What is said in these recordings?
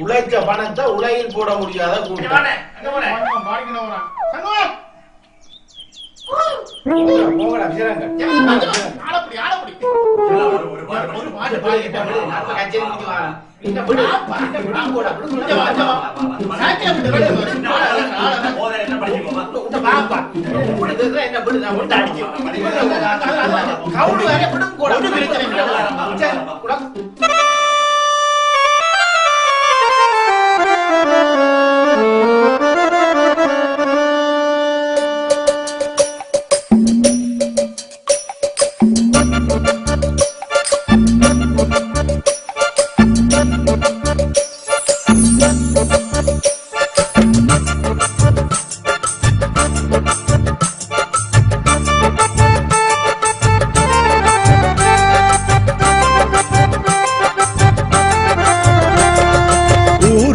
உழைச்ச பணத்தை உலகில் போட முடியாத கூட்டம்.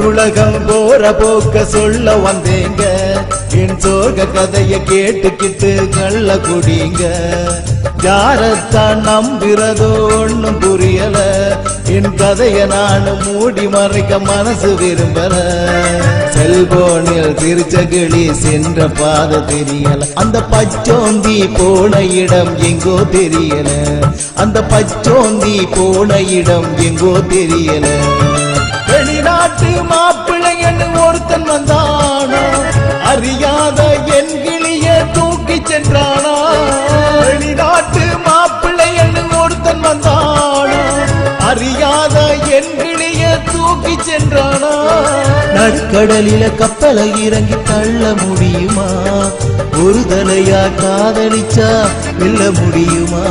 உலகம் போற போக்க சொல்ல வந்தேங்க, என் சோக கதைய கேட்டுக்கிட்டு கள்ள குடிங்க. யாரத்தான் நம்புறதோ ஒன்னும் புரியல, என் கதைய நானும் மூடி மறைக்க மனசு விரும்பல. செல்போனில் சிரிச்ச கிளி சென்ற பாத தெரியல, அந்த பச்சோந்தி போன இடம் எங்கோ தெரியல, அந்த பச்சோந்தி போன இடம் எங்கோ தெரியல. வெளிநாட்டு மாப்பிள்ளைன்னு ஒருத்தன் வந்தானா, அறியாத என் கிளிய தூக்கி சென்றானா. வெளிநாட்டு மாப்பிள்ளைன்னு ஒருத்தன் வந்தானா, அறியாத என் கிளிய தூக்கி சென்றானா. நடுக்கடலில கப்பலை இறங்கி தள்ள முடியுமா, ஒரு தலையா காதலிச்சா வெல்ல முடியுமா.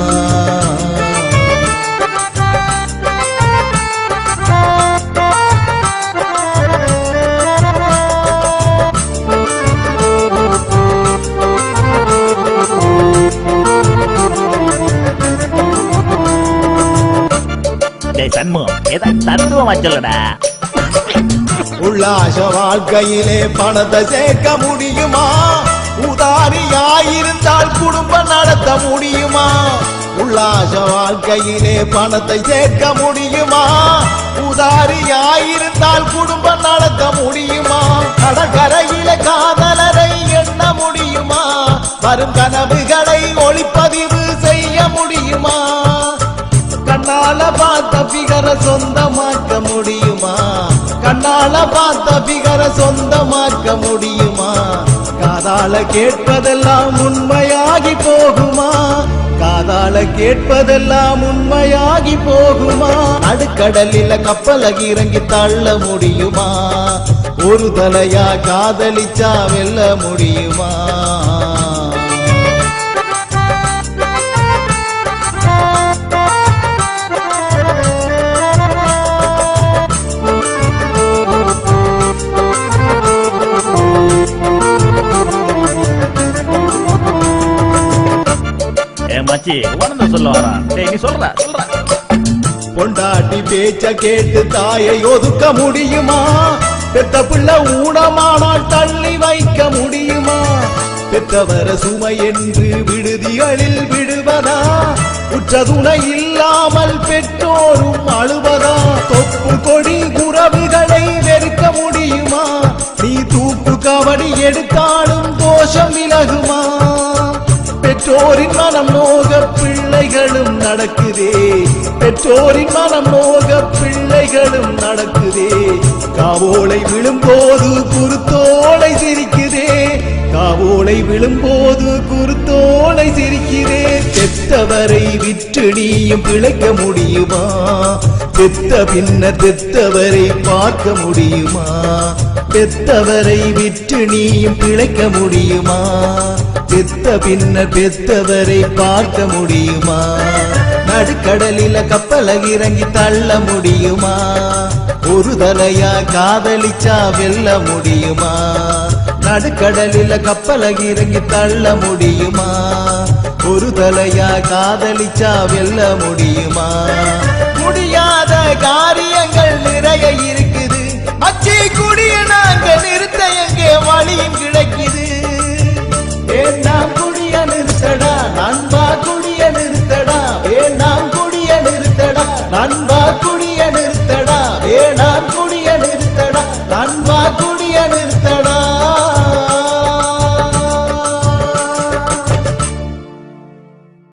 உல்லாச வாழ்க்கையிலே பணத்தை சேர்க்க முடியுமா, உதாரியாயிருந்தால் குடும்பம் நடத்த முடியுமா. உல்லாச வாழ்க்கையிலே பணத்தை சேர்க்க முடியுமா, உதாரியாயிருந்தால் குடும்பம் நடத்த முடியுமா. கடற்கரையில காதலரை எண்ண முடியுமா, வரும் கனவுகளை ஒளிப்பதிவு செய்ய முடியுமா. கண்ணால பார்த்த பிகர சொந்தமாக்க முடியுமா, கண்ணால பார்த்த பிகர சொந்தமாக்க முடியுமா. காதால கேட்பதெல்லாம் உண்மையாகி போகுமா, காதால கேட்பதெல்லாம் உண்மையாகி போகுமா. நடுக்கடலில கப்பல இறங்கி தள்ள முடியுமா, ஒரு தலையா காதலிச்சா வெல்ல முடியுமா. பொண்டாட்டி பேச்ச கேட்டு தாயை ஒதுக்க முடியுமா, பெத்த பிள்ளை ஊனமானால் தள்ளி வைக்க முடியுமா. பெற்றவர சுமை என்று விடுதிகளில் விடுவதா, உற்ற துணை இல்லாமல் பெற்றோரும் அழுவதா. தொப்பு கொடி உறவுகளை வெறுக்க முடியுமா, நீ தூக்கு கவடி எடுத்தாலும் தோஷம் விலகுமா. பெற்றோரின் மனம் நோக பிள்ளைகளும் நடக்குதே, பெற்றோரின் மனம் நோக பிள்ளைகளும் நடக்குதே. காவோலை விழும்போது குருத்தோலை சிரிக்குதே, காவோலை விழும்போது குருத்தோலை சிரிக்குதே. பெத்தவரை விற்று நீயும் பிழைக்க முடியுமா, பெத்த பின்ன பெத்தவரை பார்க்க முடியுமா. பெத்தவரை விற்று நீயும் பிழைக்க முடியுமா, பெத்த பின்ன பெத்தவரை பார்க்க முடியுமா. நடுக்கடலில கப்பல இறங்கி தள்ள முடியுமா, ஒரு தலையா காதலிச்சா வெல்ல முடியுமா. நடுக்கடலில கப்பல இறங்கி தள்ள முடியுமா, ஒரு தலையா காதலிச்சா வெல்ல முடியுமா. முடியாத